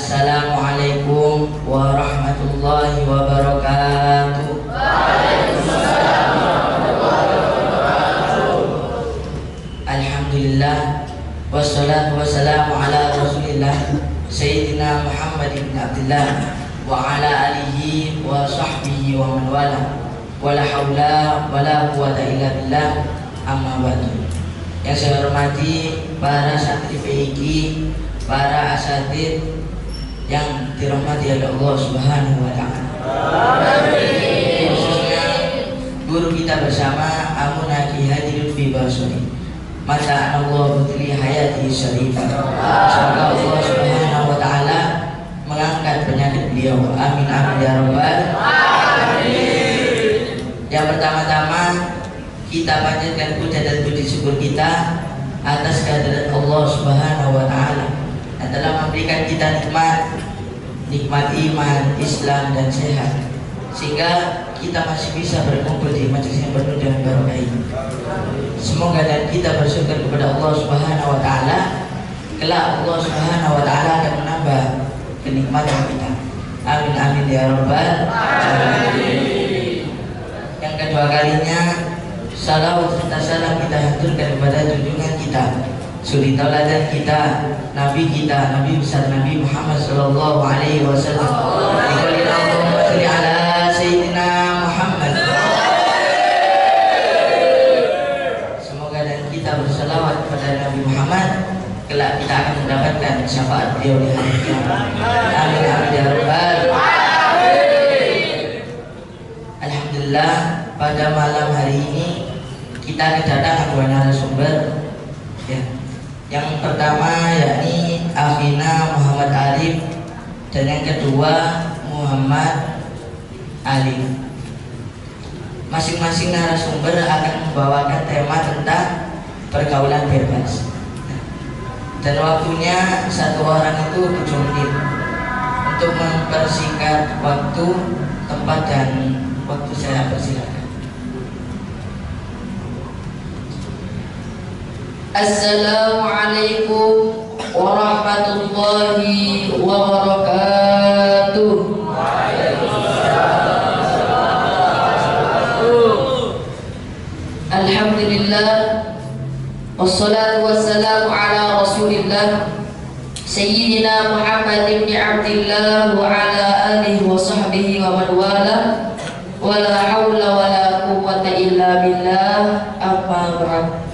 Assalamualaikum warahmatullahi wabarakatuh. Waalaikumsalam warahmatullahi wabarakatuh. Alhamdulillah wassalatu wassalamu ala Rasulillah Sayyidina Muhammad ibn Abdullah wa ala alihi wa sahbihi wa man wala wala hawla wala quwata illa billah, amma ba'du. Yang saya hormati para santri PIG, para asatid yang dirahmati oleh Allah Subhanahu wa taala. Amin. Khususnya guru kita bersama Amuna Ki Haji Lutfi Basuri. Mata Allah putri hayati syarifah. Semoga Allah Subhanahu wa taala mengangkat penyakit beliau. Amin amin ya rabbal alamin. Yang pertama-tama kita panjatkan puja dan puji syukur kita atas kehadiran Allah Subhanahu wa taala yang telah memberikan kita nikmat iman, Islam dan sehat, sehingga kita masih bisa berkumpul di majelis yang penuh dengan barokah ini. Semoga dan kita bersyukur kepada Allah Subhanahu wa taala, kelak Allah Subhanahu wa taala akan menambah kenikmatan kita. Amin amin ya rabbal alamin. Yang kedua kalinya, salawat serta salam kita haturkan kepada junjungan kita, suri tauladan kita, Nabi kita, Nabi besar Nabi Muhammad sallallahu alaihi wasallam. Allahumma shalli ala sayyidina Muhammad. Semoga dan kita bersalawat kepada Nabi Muhammad, kelak kita akan mendapatkan syafaat beliau di hari kiamat. Amin amin ya rabbal alamin. Alhamdulillah, pada malam hari ini kita kedatangan dua narasumber ya. Yang pertama yakni Akhina Muhammad Arif dan yang kedua Muhammad Ali. Masing-masing narasumber akan membawakan tema tentang pergaulan bebas. Dan waktunya satu orang itu 7 menit. Untuk mempersingkat waktu, tempat dan waktu saya persilakan. Assalamualaikum warahmatullahi wabarakatuh. Alhamdulillah, wassalatu wassalamu ala Rasulillah Sayyidina Muhammad ibn Abdillah wa ala alihi wa sahbihi wa man wala wa la hawla wa la quwwata illa billah, amma ba'd.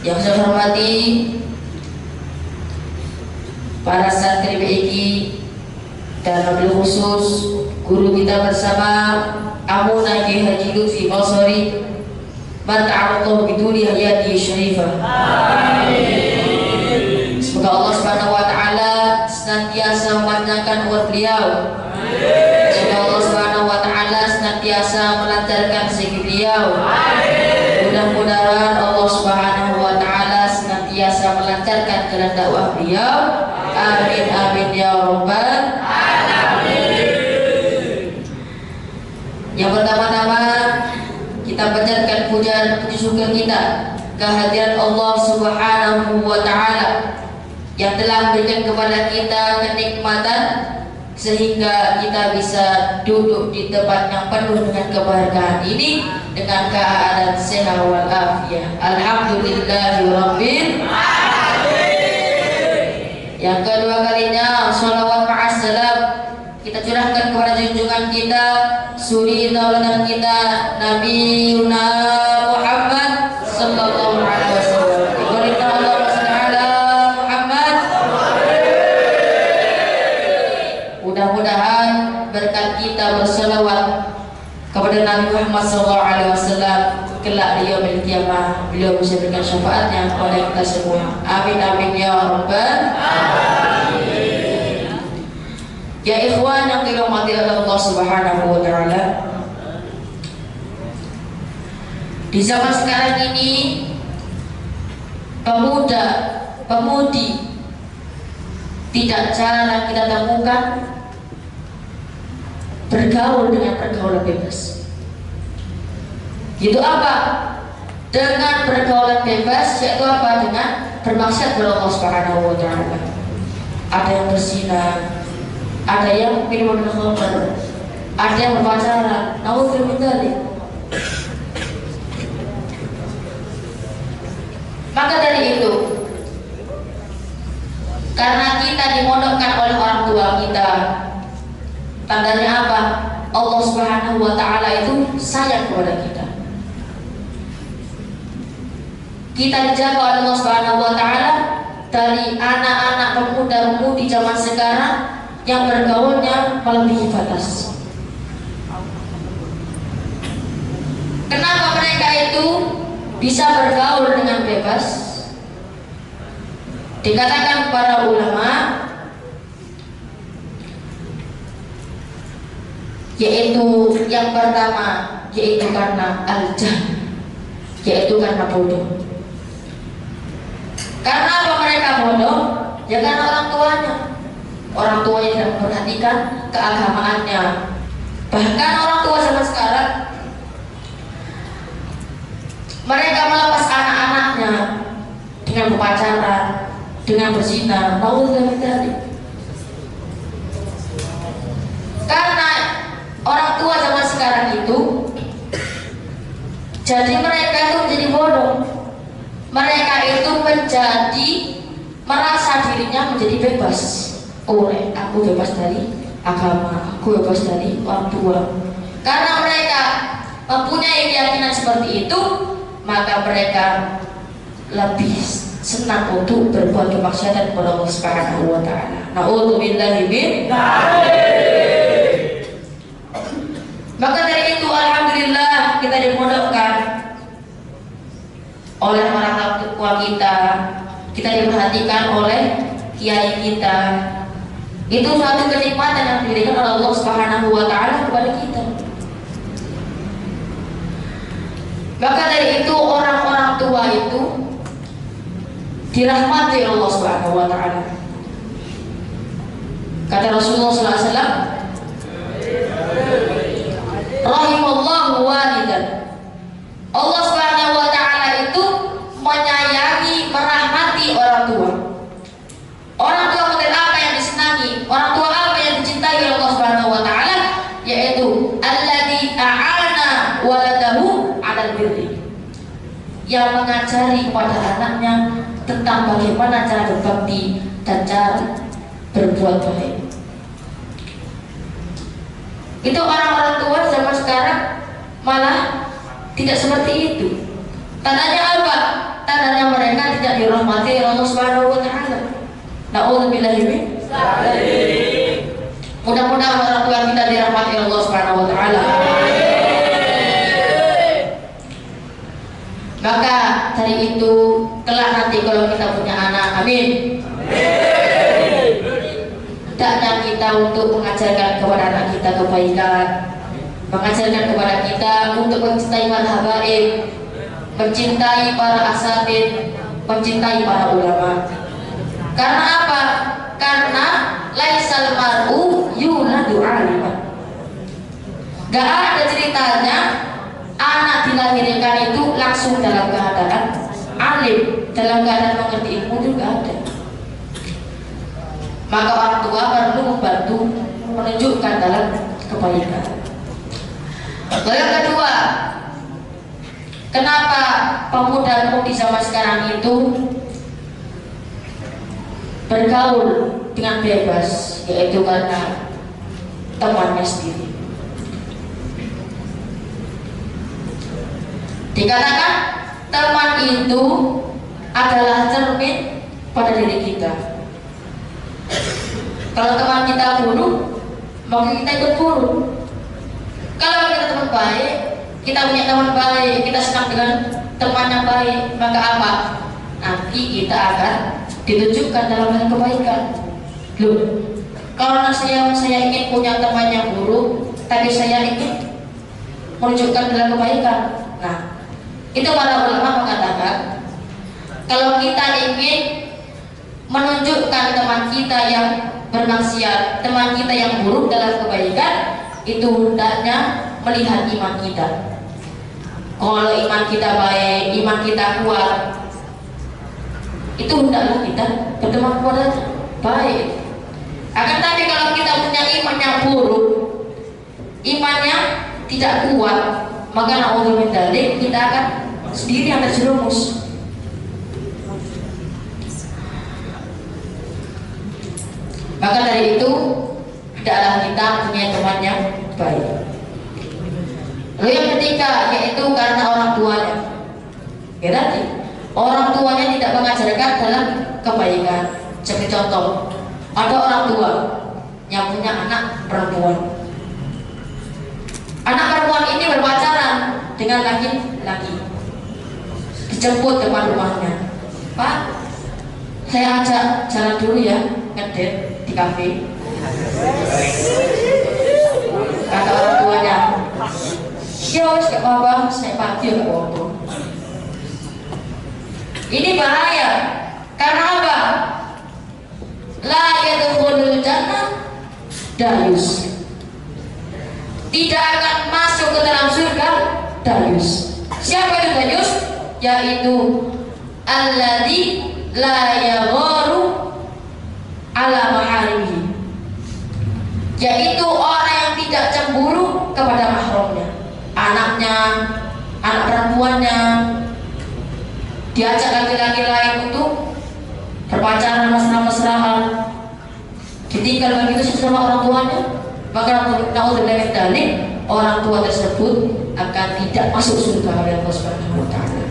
Yang saya hormati para santri PIG dan wabil khusus guru kita bersama Amuna Ki Haji Lutfi Basuri, mata'allahu biduli hayati syarifah. Amin. Semoga Allah Subhanahu wa taala senantiasa memanjangkan umur beliau. Semoga Allah Subhanahu wa taala senantiasa melancarkan rezeki beliau. Mudah-mudahan Allah Subhanahu wa taala senantiasa melancarkan jalan dakwah beliau. Amin amin ya rabbal alamin. Yang pertama-tama kita panjatkan puja dan puji syukur kita kehadiran Allah Subhanahu wa taala yang telah memberikan kepada kita kenikmatan sehingga kita bisa duduk di tempat yang penuh dengan keberkahan ini dengan keadaan sehat wal afiyah. Alhamdulillahirabbil alamin. Yang kedua kalinya, shalawat ma'assalam kita curahkan kepada junjungan kita, suri tauladan kita, Nabi Muhammad sallallahu alaihi wasallam. Mudah-mudahan berkat kita berselawat kepada Nabi Muhammad SAW, kelak di yaumil qiyamah beliau bisa berikan syafaatnya kepada kita semua. Amin amin ya rabbal alamin. Ya ikhwan yang dirahmati Allah Subhanahu wa taala, di zaman sekarang ini pemuda, pemudi tidak jarang kita temukan bergaul dengan pergaulan bebas. Itu apa? Dengan pergaulan bebas, yaitu apa? Dengan bermaksiat kepada Allah Subhanahu wa taala. Ada yang berzina, ada yang minum khamr, ada yang berpacaran. Nauzubillah min dzalik. Maka dari itu, karena kita dimondokkan oleh orang tua kita, tandanya apa? Allah Subhanahu wa taala itu sayang kepada kita. Kita dijaga oleh Allah Subhanahu wa taala dari anak-anak pemuda-pemudi zaman sekarang yang bergaulnya melebihi batas. Kenapa mereka itu bisa bergaul dengan bebas? Dikatakan para ulama, yaitu yang pertama, yaitu karena al-jahl, yaitu karena bodoh. Karena apa mereka bodoh? Ya karena orang tuanya. Orang tuanya tidak memperhatikan keagamaannya. Bahkan orang tua zaman sekarang, mereka melepas anak-anaknya dengan berpacaran, dengan berzina. Karena orang tua zaman sekarang itu, jadi mereka itu menjadi bodoh. Mereka itu menjadi merasa dirinya menjadi bebas. Oh, aku bebas dari agama, aku bebas dari orang tua. Karena mereka mempunyai keyakinan seperti itu, maka mereka lebih senang untuk berbuat kemaksiatan kepada Allah Subhanahu wa taala. Na'udzubillahi min dzalik. Maka dari itu alhamdulillah kita dimondokkan oleh orang tua kita diperhatikan oleh kiai kita. Itu suatu kenikmatan yang diberikan oleh Allah Subhanahu wa taala kepada kita. Maka dari itu orang-orang tua itu dirahmati Allah Subhanahu wa taala. Kata Rasulullah sallallahu alaihi wasallam, rahimallahu walidan. Allah Subhanahu wa taala itu menyayangi, merahmati orang tua. Orang tua model apa yang disenangi? Orang tua apa yang dicintai oleh Allah Subhanahu wa taala? Yaitu alladzi a'ana waladahu 'alal birri. Yang mengajari kepada anaknya tentang bagaimana cara berbakti dan cara berbuat baik. Itu orang-orang tua zaman sekarang malah tidak seperti itu. Tandanya apa? Tandanya mereka tidak dirahmati oleh Allah Subhanahu wa taala. Na'udzubillahi min dzalik. Mudah-mudahan orang tua kita dirahmati oleh Allah Subhanahu wa taala. Maka dari itu kelak nanti kalau kita punya anak, amin, hendaknya kita untuk mengajarkan kepada anak kita kebaikan, mengajarkan kepada kita untuk mencintai para habaib, mencintai para asatidz, mencintai para ulama. Karena apa? Karena laisal mar'u yuladu 'aliman. Gak ada ceritanya anak dilahirkan itu langsung dalam keadaan alim, dalam keadaan mengerti ilmu, itu gak ada. Maka orang tua perlu membantu menunjukkan dalam kebaikan. Lalu yang kedua, kenapa pemuda-pemudi zaman sekarang itu bergaul dengan bebas? Yaitu karena temannya sendiri. Dikatakan teman itu adalah cermin pada diri kita. Kalau teman kita buruk, maka kita ikut buruk. Kalau kita teman baik, kita punya teman baik, kita senang dengan teman yang baik, maka apa? Nanti kita akan ditunjukkan dalam hal kebaikan. Loh, kalau saya ingin punya teman yang buruk, tapi saya ingin menunjukkan dalam kebaikan. Nah, itu para ulama mengatakan, kalau kita ingin menunjukkan teman kita yang bermaksiat, teman kita yang buruk dalam kebaikan, itu hendaknya melihat iman kita. Kalau iman kita baik, iman kita kuat, itu hendaklah kita berteman kepadanya. Baik. Akan tapi kalau kita punya iman yang buruk, imannya tidak kuat, maka na'udzubillah min dzalik, kita akan sendiri yang terjerumus. Maka dari itu hendaklah kita punya teman yang baik. Lalu yang ketiga yaitu karena orang tuanya. Ya tadi, orang tuanya tidak mengajarkan dalam kebaikan. Seperti contoh, ada orang tua yang punya anak perempuan. Anak perempuan ini berpacaran dengan laki-laki. Dijemput depan rumahnya. Pak, saya ajak jalan dulu ya, ngedate di kafe. Kata orang tuanya, ya wes gak apa-apa, saya pagi gak apa-apa. Ini bahaya. Karena apa? La yadkhulul jannah dayus. Tidak akan masuk ke dalam surga dayus. Siapa itu dayus? Yaitu alladzi la yagharu ala maharimihi, yaitu orang yang tidak cemburu kepada mahramnya, anaknya, anak perempuannya, diajak laki-laki lain untuk berpacaran mesra-mesraan, ditinggal begitu sama orang tuanya, maka na'udzubillah min dzalik, orang tua tersebut akan tidak masuk surga oleh Allah Subhanahu wa taala.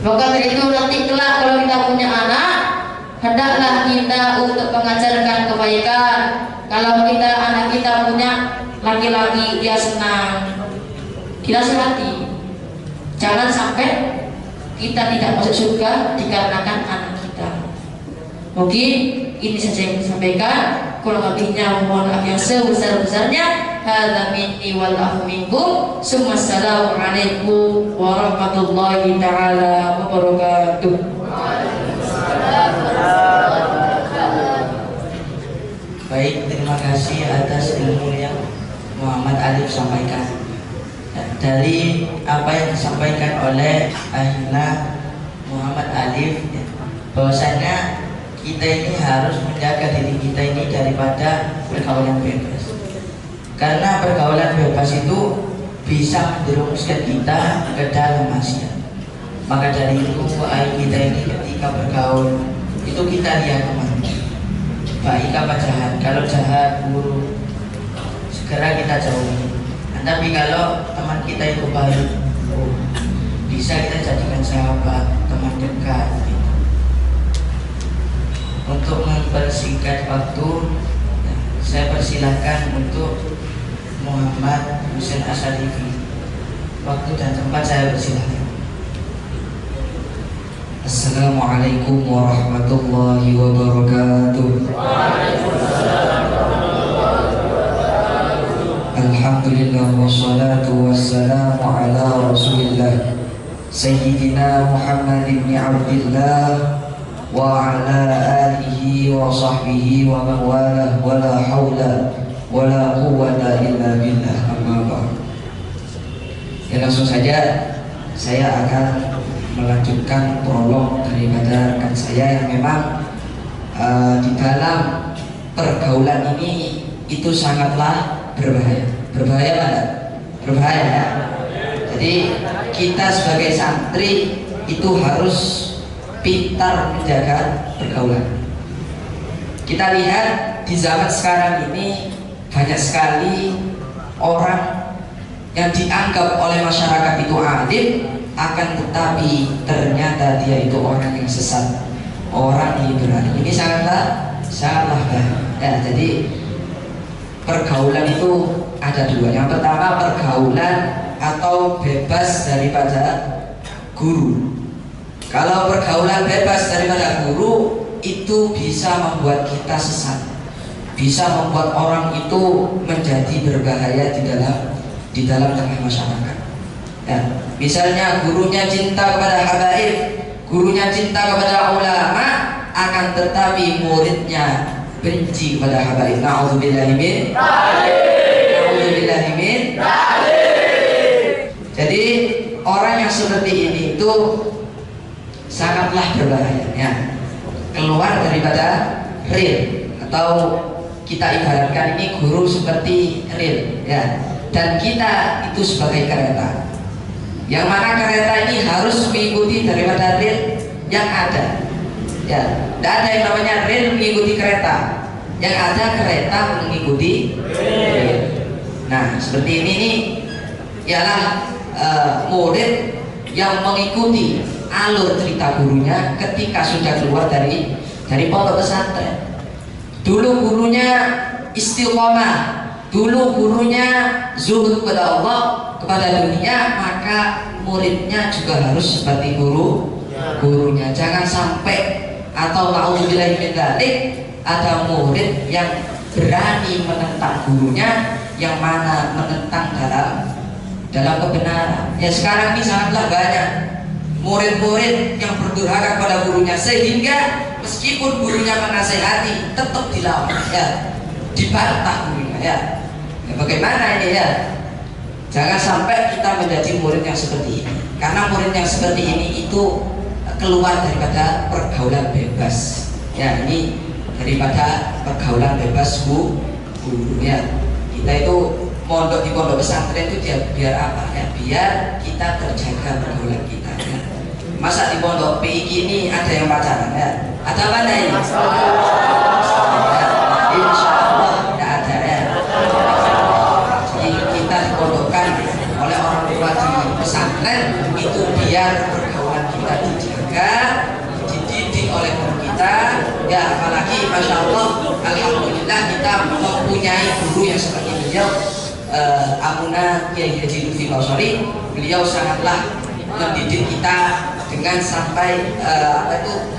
Maka dari itu nanti kelak kalau kita punya anak, hendaklah kita untuk mengajarkan kebaikan. Kalau kita anak kita punya laki-laki, dia senang, dinasihati. Jangan sampai kita tidak masuk surga dikarenakan anak kita. Mungkin ini saja yang disampaikan. Kurang lebihnya mohon maaf yang sebesar-besarnya. Hadza minni wal afu minkum. Assalamualaikum warahmatullahi taala wabarakatuh. Baik, terima kasih atas ilmu yang Muhammad Alif sampaikan. Dari apa yang disampaikan oleh Ahina Muhammad Alif, bahwasanya kita ini harus menjaga diri kita ini daripada pergaulan bebas. Karena pergaulan bebas itu bisa menjerumuskan kita ke dalam maksiat. Maka dari itu kita ini ketika bergaul itu kita lihat kemana, baik apa jahat. Kalau jahat, buruk, segera kita jauhi. Tapi kalau teman kita itu baik, bisa kita jadikan sahabat, teman dekat. Untuk mempersingkat waktu, saya persilahkan untuk Muhammad Husain Asyarifi. Waktu dan tempat saya persilahkan. Assalamualaikum warahmatullahi wabarakatuh. Alhamdulillah wassalatu wassalamu ala rasulillah Sayyidina Muhammad ibn Abdillah wa ala alihi wa sahbihi wa man walah wa la hawla wa la quwwata illa billah, amma ba'd. Ya, langsung saja saya akan melanjutkan prolog daripada rekan saya yang memang di dalam pergaulan ini itu sangatlah berbahaya. Berbahaya mana? Berbahaya ya. Jadi kita sebagai santri itu harus pintar menjaga pergaulan. Kita lihat di zaman sekarang ini banyak sekali orang yang dianggap oleh masyarakat itu alim, akan tetapi ternyata dia itu orang yang sesat, orang liberal. Ini sangatlah bahaya. Ya, jadi pergaulan itu ada dua. Yang pertama pergaulan atau bebas daripada guru. Kalau pergaulan bebas daripada guru itu bisa membuat kita sesat, bisa membuat orang itu menjadi berbahaya di dalam tengah masyarakat. Ya, misalnya gurunya cinta kepada habaib, gurunya cinta kepada ulama, akan tetapi muridnya benci kepada habaib. Na'udzubillahi min dzalik. Jadi orang yang seperti ini itu sangatlah berbahaya ya. Keluar daripada rel, atau kita ibaratkan ini guru seperti rel ya, dan kita itu sebagai kereta, yang mana kereta ini harus mengikuti daripada rel yang ada ya. Tidak ada yang namanya rel mengikuti kereta, yang ada kereta mengikuti rel. Nah seperti ini nih ialah murid yang mengikuti alur cerita gurunya ketika sudah keluar dari pondok pesantren. Dulu gurunya istiqomah, dulu gurunya zuhud kepada Allah, kepada dunia, maka muridnya juga harus seperti gurunya. Jangan sampai, atau na'udzubillahi min dzalik, ada murid yang berani menentang gurunya, yang mana menentang dalam kebenaran. Ya sekarang ini sangatlah banyak murid-murid yang berdurhaka kepada gurunya, sehingga meskipun gurunya menasehati tetap dilawan ya, dibantah gurunya ya. Bagaimana ini ya? Jangan sampai kita menjadi murid yang seperti ini, karena murid yang seperti ini itu keluar daripada pergaulan bebas ya. Ini daripada pergaulan bebas guru ya. Kita itu mondok di pondok pesantren itu biar apa ya? Biar kita terjaga pergaulan kita ya. Masa di pondok PIG ini ada yang pacaran ya? Ada mana ini? Insya Allah tidak ada ya. Jadi kita dipondokkan oleh orang tua di pesantren itu biar pergaulan kita dijaga, dididik oleh guru kita ya. Apalagi Masya Allah, Alhamdulillah kita mempunyai guru yang seperti beliau, Abuna Kiai Haji Lutfi Kausari. Beliau sangatlah mendidik kita dengan sampai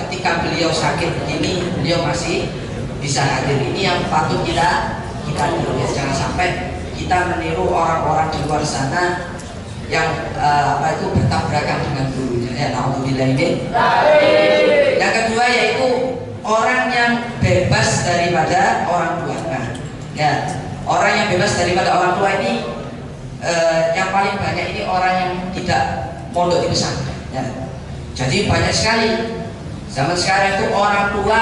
ketika beliau sakit begini beliau masih bisa hadir. Ini yang patut kita tiru ya. Jangan sampai kita meniru orang-orang di luar sana yang bertabrakan dengan gurunya ya. Alhamdulillah ini. Yang kedua yaitu orang yang bebas daripada orang tua. Nah, ya, orang yang bebas daripada orang tua ini yang paling banyak ini orang yang tidak pondok di pesantren ya. Jadi banyak sekali zaman sekarang itu orang tua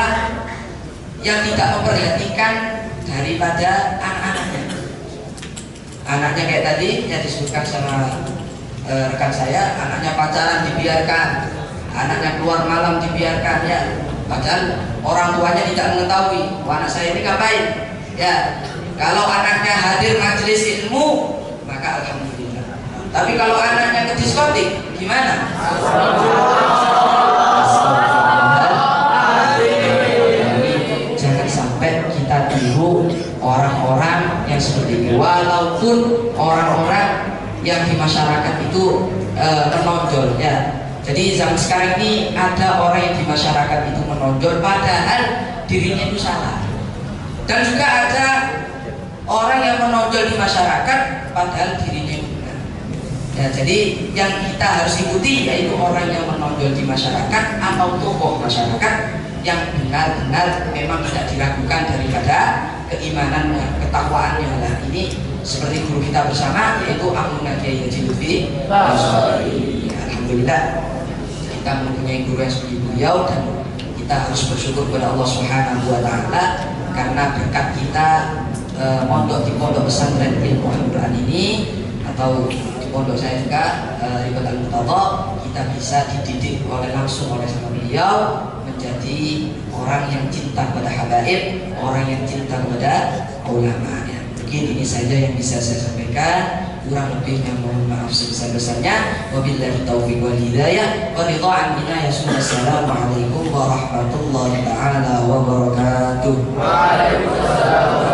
yang tidak memperhatikan daripada anak-anaknya. Anaknya kayak tadi yang disebutkan sama rekan saya, anaknya pacaran dibiarkan, anaknya keluar malam dibiarkan ya. Padahal orang tuanya tidak mengetahui, anak saya ini ngapain ya. Kalau anaknya hadir majelis ilmu maka alhamdulillah. Tapi kalau anaknya ke diskotik gimana? Jangan sampai kita tiru orang-orang yang seperti ini. Walaupun orang-orang yang di masyarakat itu menonjol ya. Jadi zaman sekarang ini ada orang yang di masyarakat itu menonjol padahal dirinya itu salah. Dan juga ada orang yang menonjol di masyarakat padahal dirinya itu benar. Ya, jadi yang kita harus ikuti yaitu orang yang menonjol di masyarakat atau tokoh masyarakat yang benar-benar memang tidak diragukan daripada keimanannya, ketakwaannya. Nah ini seperti guru kita bersama yaitu Abuna Kiai Haji Lutfi. Alhamdulillah kita mempunyai guru yang seperti beliau dan kita harus bersyukur kepada Allah Subhanahu wa taala karena berkat kita mondok di pondok pesantren ilmu Al-Quran ini atau di pondok saya juga Ribat Al-Muqtadha, kita bisa dididik langsung oleh sama beliau menjadi orang yang cinta kepada habaib, orang yang cinta kepada ulama ya. Mungkin ini saja yang bisa saya sampaikan, kurang lebihnya mohon maaf sebesar-besarnya. Wabillahi taufiq wal hidayah wa ridhaan minna. Assalamualaikum warahmatullahi taala wabarakatuh. Waalaikumsalam.